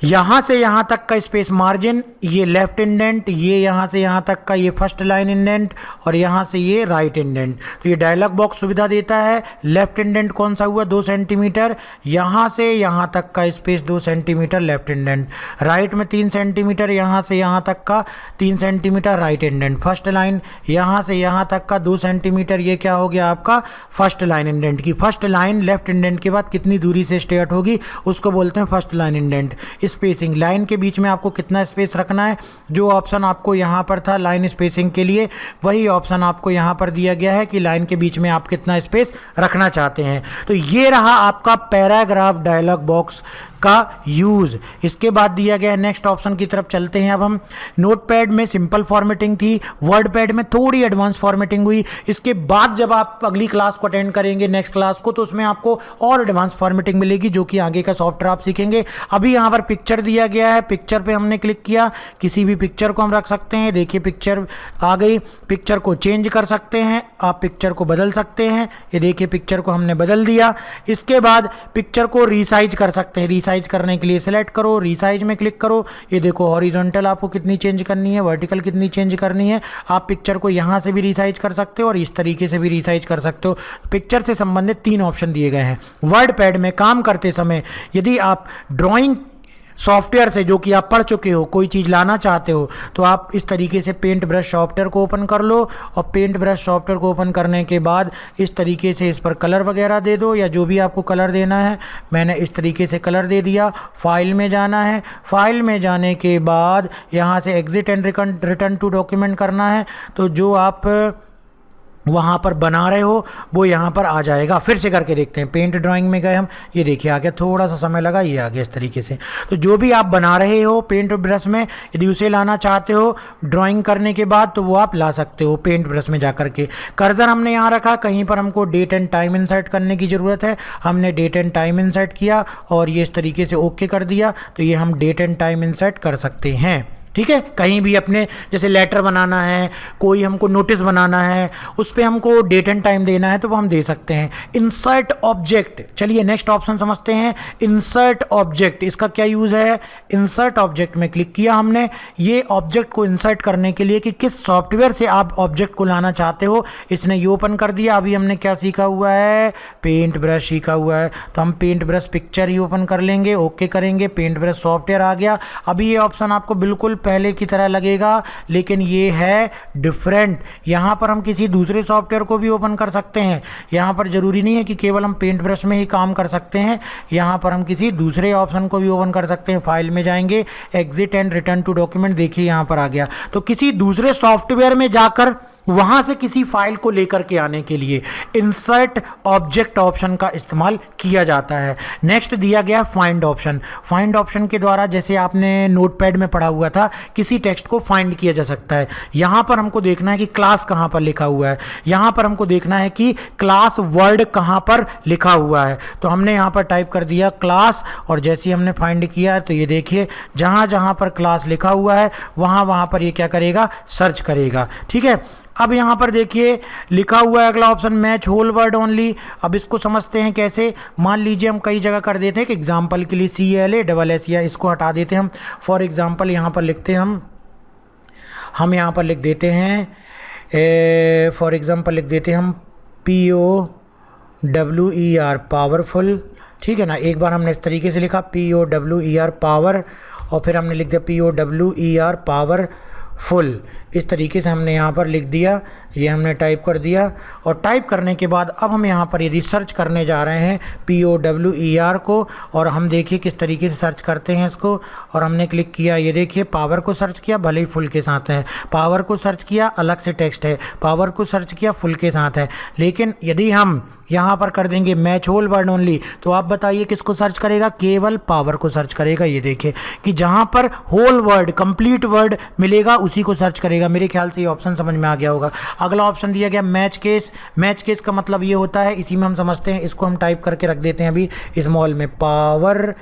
S1: यहाँ से यहाँ तक का स्पेस मार्जिन, ये लेफ्ट इंडेंट, ये यहाँ से यहाँ तक का ये फर्स्ट लाइन इंडेंट, और यहाँ से ये राइट इंडेंट। तो ये डायलॉग बॉक्स सुविधा देता है। लेफ्ट इंडेंट कौन सा हुआ, 2 सेंटीमीटर, यहाँ से यहाँ तक का space 2 centimetre left indent, right में 3 सेंटीमीटर, यहाँ से यहाँ तक का 3 centimetre right indent. First line यहाँ से यहाँ तक का 2 सेंटीमीटर, ये क्या हो गया आपका फर्स्ट लाइन इंडेंट की। फर्स्ट लाइन लेफ्ट इंडेंट के बाद कितनी दूरी से स्टार्ट होगी उसको बोलते हैं first line indent. Spacing, line के बीच में आपको कितना स्पेस रखना है, जो ऑप्शन आपको यहाँ पर था लाइन स्पेसिंग के लिए, वही ऑप्शन आपको यहाँ पर दिया गया है कि लाइन के बीच में आप कितना स्पेस रखना चाहते हैं। तो ये रहा आपका पैराग्राफ डायलॉग बॉक्स का यूज़। इसके बाद दिया गया है नेक्स्ट ऑप्शन की तरफ चलते हैं। अब हम नोटपैड में सिंपल फॉर्मेटिंग थी, वर्डपैड में थोड़ी एडवांस फॉर्मेटिंग हुई। इसके बाद जब आप अगली क्लास को अटेंड करेंगे नेक्स्ट क्लास को, तो उसमें आपको और एडवांस फॉर्मेटिंग मिलेगी, जो कि आगे का सॉफ्टवेयर आप सीखेंगे। अभी यहाँ पर पिक्चर दिया गया है, पिक्चर पे हमने क्लिक किया, किसी भी पिक्चर को हम रख सकते हैं। देखिए पिक्चर आ गई, पिक्चर को चेंज कर सकते हैं, आप पिक्चर को बदल सकते हैं। ये देखिए पिक्चर को हमने बदल दिया। इसके बाद पिक्चर को रीसाइज कर सकते हैं। रीसाइज करने के लिए सिलेक्ट करो, रीसाइज में क्लिक करो। ये देखो हॉरिजॉन्टल आपको कितनी चेंज करनी है, वर्टिकल कितनी चेंज करनी है। आप पिक्चर को यहाँ से भी रीसाइज कर सकते हो और इस तरीके से भी रीसाइज कर सकते हो। पिक्चर से संबंधित 3 ऑप्शन दिए गए हैं। वर्डपैड में काम करते समय यदि आप ड्राइंग सॉफ्टवेयर से, जो कि आप पढ़ चुके हो, कोई चीज़ लाना चाहते हो, तो आप इस तरीके से पेंट ब्रश सॉफ्टवेयर को ओपन कर लो और पेंट ब्रश सॉफ्टवेयर को ओपन करने के बाद इस तरीके से इस पर कलर वगैरह दे दो, या जो भी आपको कलर देना है। मैंने इस तरीके से कलर दे दिया। फाइल में जाना है, फाइल में जाने के बाद यहाँ से exit and return to document करना है। तो जो आप वहाँ पर बना रहे हो वो यहाँ पर आ जाएगा। फिर से करके देखते हैं। पेंट ड्राइंग में गए हम, ये देखिए आ गया, थोड़ा सा समय लगा, ये आ गया इस तरीके से। तो जो भी आप बना रहे हो पेंट ब्रश में, यदि उसे लाना चाहते हो ड्राइंग करने के बाद, तो वो आप ला सकते हो पेंट ब्रश में जा करके। कर्सर हमने यहाँ रखा, कहीं पर हमको डेट एंड टाइम इंसर्ट करने की ज़रूरत है, हमने डेट एंड टाइम इंसर्ट किया और ये इस तरीके से ओके कर दिया। तो ये हम डेट एंड टाइम इंसर्ट कर सकते हैं। ठीक है, कहीं भी अपने जैसे लेटर बनाना है, कोई हमको नोटिस बनाना है, उस पर हमको डेट एंड टाइम देना है, तो वो हम दे सकते हैं। इंसर्ट ऑब्जेक्ट, चलिए नेक्स्ट ऑप्शन समझते हैं। इंसर्ट ऑब्जेक्ट, इसका क्या यूज़ है। इंसर्ट ऑब्जेक्ट में क्लिक किया हमने। ये ऑब्जेक्ट को इंसर्ट करने के लिए कि किस सॉफ्टवेयर से आप ऑब्जेक्ट को लाना चाहते हो, इसने ये ओपन कर दिया। अभी हमने क्या सीखा हुआ है, पेंट ब्रश सीखा हुआ है, तो हम पेंट ब्रश पिक्चर ही ओपन कर लेंगे, ओके करेंगे, पेंट ब्रश सॉफ्टवेयर आ गया। अभी ये ऑप्शन आपको बिल्कुल पहले की तरह लगेगा, लेकिन ये है डिफरेंट। यहाँ पर हम किसी दूसरे सॉफ्टवेयर को भी ओपन कर सकते हैं। यहाँ पर ज़रूरी नहीं है कि केवल हम पेंट ब्रश में ही काम कर सकते हैं, यहाँ पर हम किसी दूसरे ऑप्शन को भी ओपन कर सकते हैं। फाइल में जाएंगे, exit and return to document, देखिए यहाँ पर आ गया। तो किसी दूसरे सॉफ्टवेयर में जाकर वहाँ से किसी फाइल को लेकर के आने के लिए इंसर्ट ऑब्जेक्ट ऑप्शन का इस्तेमाल किया जाता है। नेक्स्ट दिया गया फाइंड ऑप्शन। फाइंड ऑप्शन के द्वारा, जैसे आपने नोटपैड में पढ़ा हुआ था, किसी टेक्स्ट को फाइंड किया जा सकता है। यहाँ पर हमको देखना है कि क्लास कहाँ पर लिखा हुआ है, यहाँ पर हमको देखना है कि क्लास वर्ड कहाँ पर लिखा हुआ है। तो हमने यहाँ पर टाइप कर दिया क्लास, और जैसे ही हमने फाइंड किया तो ये देखिए जहाँ जहाँ पर क्लास लिखा हुआ है वहाँ वहाँ पर ये क्या करेगा, सर्च करेगा। ठीक है, अब यहाँ पर देखिए लिखा हुआ है अगला option, match whole word only. अब इसको समझते हैं कैसे। मान लीजिए हम कई जगह कर देते हैं कि एग्जाम्पल के लिए CLA या इसको हटा देते हैं हम। फॉर एग्जाम्पल यहाँ पर लिखते हैं हम यहाँ पर लिख देते हैं, फॉर एग्जाम्पल लिख देते हैं हम POWER पावरफुल। ठीक है ना, एक बार हमने इस तरीके से लिखा POWER पावर, और फिर हमने लिख दिया POWER पावर फुल। इस तरीके से हमने यहाँ पर लिख दिया, ये हमने टाइप कर दिया। और टाइप करने के बाद अब हम यहाँ पर यदि सर्च करने जा रहे हैं POWER को, और हम देखिए किस तरीके से सर्च करते हैं इसको। और हमने क्लिक किया, ये देखिए पावर को सर्च किया, भले ही फुल के साथ है। पावर को सर्च किया, अलग से टेक्स्ट है। पावर को सर्च किया, फुल के साथ है। लेकिन यदि हम यहाँ पर कर देंगे मैच होल वर्ड ओनली, तो आप बताइए किसको सर्च करेगा, केवल पावर को सर्च करेगा। ये देखिए कि जहाँ पर होल वर्ड, कंप्लीट वर्ड मिलेगा उसी को सर्च करेगा। मेरे ख्याल से ये ऑप्शन समझ में आ गया होगा। अगला ऑप्शन दिया गया मैच केस। मैच केस का मतलब ये होता है, इसी में हम समझते हैं, इसको हम टाइप करके रख देते हैं अभी स्मॉल में, पावर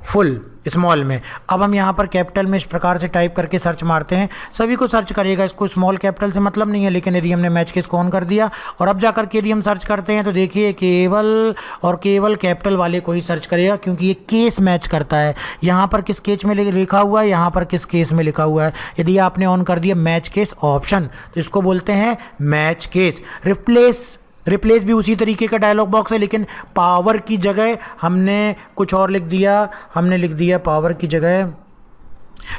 S1: फुल स्मॉल में। अब हम यहाँ पर कैपिटल में इस प्रकार से टाइप करके सर्च मारते हैं, सभी को सर्च करेगा। इसको स्मॉल कैपिटल से मतलब नहीं है, लेकिन यदि हमने मैच केस को ऑन कर दिया और अब जाकर के यदि हम सर्च करते हैं तो देखिए केवल और केवल कैपिटल वाले को ही सर्च करेगा, क्योंकि ये केस मैच करता है। यहाँ पर किस केस में लिखा हुआ है, यहाँ पर किस केस में लिखा हुआ है। यदि आपने ऑन कर दिया मैच केस ऑप्शन, तो इसको बोलते हैं मैच केस। रिप्लेस भी उसी तरीके का डायलॉग बॉक्स है, लेकिन पावर की जगह हमने कुछ और लिख दिया। हमने लिख दिया पावर की जगह।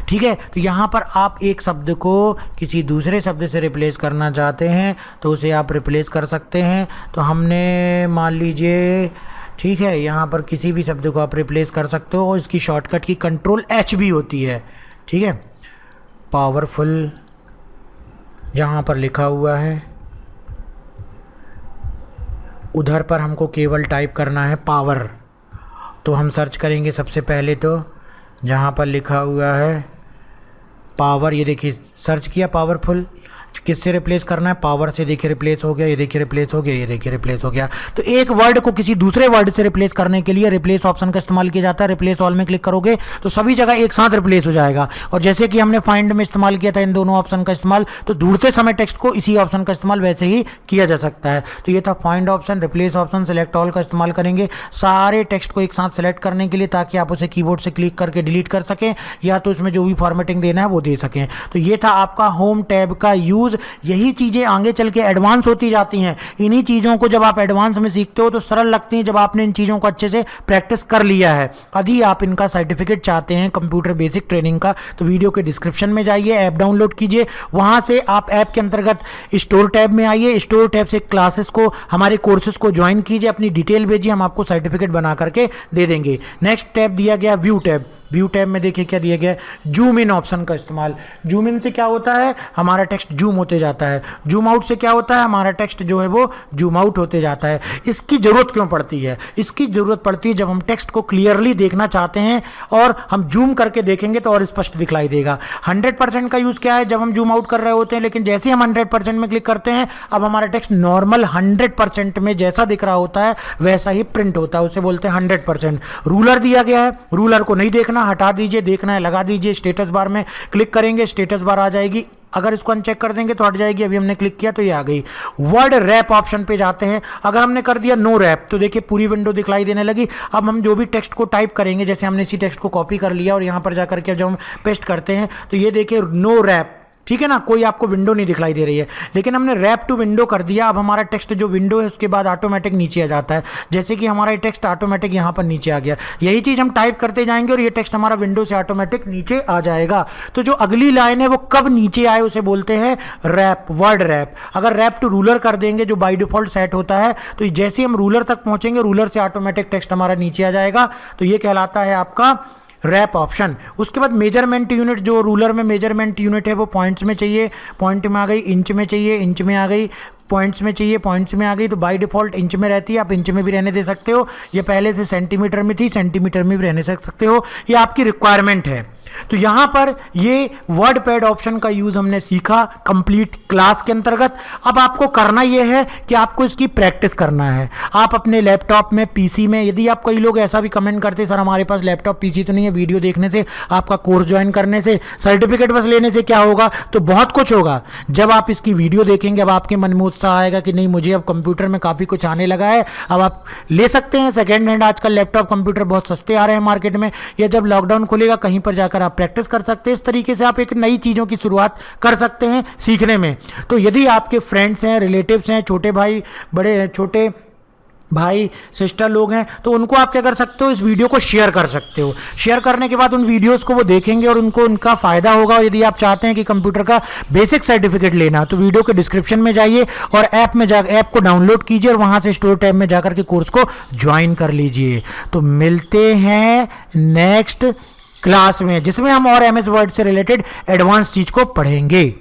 S1: ठीक है, तो यहाँ पर आप एक शब्द को किसी दूसरे शब्द से रिप्लेस करना चाहते हैं तो उसे आप रिप्लेस कर सकते हैं। तो हमने मान लीजिए, ठीक है, यहाँ पर किसी भी शब्द को आप रिप्लेस कर सकते हो, और इसकी शॉर्टकट की Ctrl+H भी होती है। ठीक है, पावरफुल जहाँ पर लिखा हुआ है उधर पर हमको केवल टाइप करना है पावर, तो हम सर्च करेंगे सबसे पहले तो जहाँ पर लिखा हुआ है पावर, ये देखिए सर्च किया पावरफुल, किससे रिप्लेस करना है, पावर से। देखिए रिप्लेस हो गया, ये देखिए रिप्लेस हो गया, ये देखिए रिप्लेस हो गया। तो एक वर्ड को किसी दूसरे वर्ड से रिप्लेस करने के लिए रिप्लेस ऑप्शन का इस्तेमाल किया जाता है। रिप्लेस ऑल में क्लिक करोगे तो सभी जगह एक साथ रिप्लेस हो जाएगा। और जैसे कि हमने फाइंड में इस्तेमाल किया था इन दोनों ऑप्शन का इस्तेमाल, तो ढूंढते समय टेक्स्ट को इसी ऑप्शन का इस्तेमाल वैसे ही किया जा सकता है। तो ये था find option. Replace option, select all का इस्तेमाल करेंगे सारे टेक्स्ट को एक साथ सेलेक्ट करने के लिए, ताकि आप उसे कीबोर्ड से क्लिक करके डिलीट कर सकें या तो इसमें जो भी फॉर्मेटिंग देना है वो दे सकें। तो ये था आपका होम टैब का यूज़। यही चीज़ें आगे चल के एडवांस होती जाती हैं। इन्हीं चीज़ों को जब आप एडवांस में सीखते हो तो सरल लगती हैं जब आपने इन चीज़ों को अच्छे से प्रैक्टिस कर लिया है। यदि आप इनका सर्टिफिकेट चाहते हैं कंप्यूटर बेसिक ट्रेनिंग का, तो वीडियो के डिस्क्रिप्शन में जाइए, ऐप डाउनलोड कीजिए, वहाँ से आप ऐप के अंतर्गत स्टोर टैब में आइए, स्टोर टैब से क्लासेस को, हमारे कोर्सेज को ज्वाइन कीजिए, अपनी डिटेल भेजिए, हम आपको सर्टिफिकेट बना करके दे देंगे। नेक्स्ट टैब दिया गया व्यू टैब। व्यू टैब में देखिए क्या दिया गया है, जूम इन ऑप्शन का इस्तेमाल। जूम इन से क्या होता है, हमारा टेक्स्ट जूम होते जाता है। जूम आउट से क्या होता है, हमारा टेक्स्ट जो है वो जूम आउट होते जाता है। इसकी ज़रूरत क्यों पड़ती है? इसकी ज़रूरत पड़ती है जब हम टेक्स्ट को क्लियरली देखना चाहते हैं और हम जूम करके देखेंगे तो और स्पष्ट दिखलाई देगा। 100% का यूज़ क्या है, जब हम जूम आउट कर रहे होते हैं, लेकिन जैसे हम 100% में क्लिक करते हैं, अब हमारा टेक्स्ट नॉर्मल 100% में जैसा दिख रहा होता है वैसा ही प्रिंट होता है, उसे बोलते हैं 100%। रूलर दिया गया है, रूलर को नहीं देखना, हटा दीजिए, देखना है लगा दीजिए। स्टेटस बार में क्लिक करेंगे, स्टेटस बार आ जाएगी, अगर इसको अनचेक कर देंगे तो हट जाएगी। अभी हमने क्लिक किया तो ये आ गई। वर्ड रैप ऑप्शन पे जाते हैं। अगर हमने कर दिया नो रैप तो देखिए पूरी विंडो दिखलाई देने लगी। अब हम जो भी टेक्स्ट को टाइप करेंगे, जैसे हमने इसी टेक्स्ट को कॉपी कर लिया और यहाँ पर जाकर के जब हम पेस्ट करते हैं तो ये देखिए नो रैप, ठीक है ना, कोई आपको विंडो नहीं दिखलाई दे रही है। लेकिन हमने रैप टू विंडो कर दिया, अब हमारा टेक्स्ट जो विंडो है उसके बाद ऑटोमेटिक नीचे आ जाता है। जैसे कि हमारा ये टेक्स्ट ऑटोमेटिक यहाँ पर नीचे आ गया। यही चीज़ हम टाइप करते जाएंगे और ये टेक्स्ट हमारा विंडो से ऑटोमेटिक नीचे आ जाएगा। तो जो अगली लाइन है वो कब नीचे आए उसे बोलते हैं रैप, वर्ड रैप। अगर रैप टू रूलर कर देंगे जो बाई डिफॉल्ट सेट होता है, तो जैसे हम रूलर तक पहुँचेंगे, रूलर से ऑटोमेटिक टेक्स्ट हमारा नीचे आ जाएगा। तो ये कहलाता है आपका रैप ऑप्शन। उसके बाद मेजरमेंट यूनिट, जो रूलर में मेजरमेंट यूनिट है वो पॉइंट्स में चाहिए, पॉइंट में आ गई, इंच में चाहिए, इंच में आ गई, पॉइंट्स में चाहिए, पॉइंट्स में आ गई। तो बाय डिफ़ॉल्ट इंच में रहती है, आप इंच में भी रहने दे सकते हो। ये पहले से सेंटीमीटर में थी, सेंटीमीटर में भी रहने सकते हो, ये आपकी रिक्वायरमेंट है। तो यहाँ पर ये वर्ड पैड ऑप्शन का यूज़ हमने सीखा कंप्लीट क्लास के अंतर्गत। अब आपको करना ये है कि आपको इसकी प्रैक्टिस करना है। आप अपने लैपटॉप में, पीसी में, यदि आप, कई लोग ऐसा भी कमेंट करते हैं सर हमारे पास लैपटॉप पीसी तो नहीं है, वीडियो देखने से, आपका कोर्स ज्वाइन करने से, सर्टिफिकेट बस लेने से क्या होगा? तो बहुत कुछ होगा। जब आप इसकी वीडियो देखेंगे अब आपके मन में उत्साह आएगा कि नहीं मुझे अब कंप्यूटर में काफ़ी कुछ आने लगा है, अब आप ले सकते हैं सेकेंड हैंड। आजकल लैपटॉप कंप्यूटर बहुत सस्ते आ रहे हैं मार्केट में, या जब लॉकडाउन खुलेगा कहीं पर जाकर आप प्रैक्टिस कर सकते हैं। इस तरीके से आप एक नई चीज़ों की शुरुआत कर सकते हैं सीखने में। तो यदि आपके फ्रेंड्स हैं, रिलेटिव्स हैं, छोटे भाई, बड़े छोटे भाई सिस्टर लोग हैं, तो उनको आप क्या कर सकते हो, इस वीडियो को शेयर कर सकते हो। शेयर करने के बाद उन वीडियोस को वो देखेंगे और उनको उनका फ़ायदा होगा। यदि आप चाहते हैं कि कंप्यूटर का बेसिक सर्टिफिकेट लेना, तो वीडियो के डिस्क्रिप्शन में जाइए और ऐप में जा, ऐप को डाउनलोड कीजिए और वहाँ से स्टोर टैब में जाकर के कोर्स को ज्वाइन कर लीजिए। तो मिलते हैं नेक्स्ट क्लास में, जिसमें हम और MS वर्ड से रिलेटेड एडवांस चीज़ को पढ़ेंगे।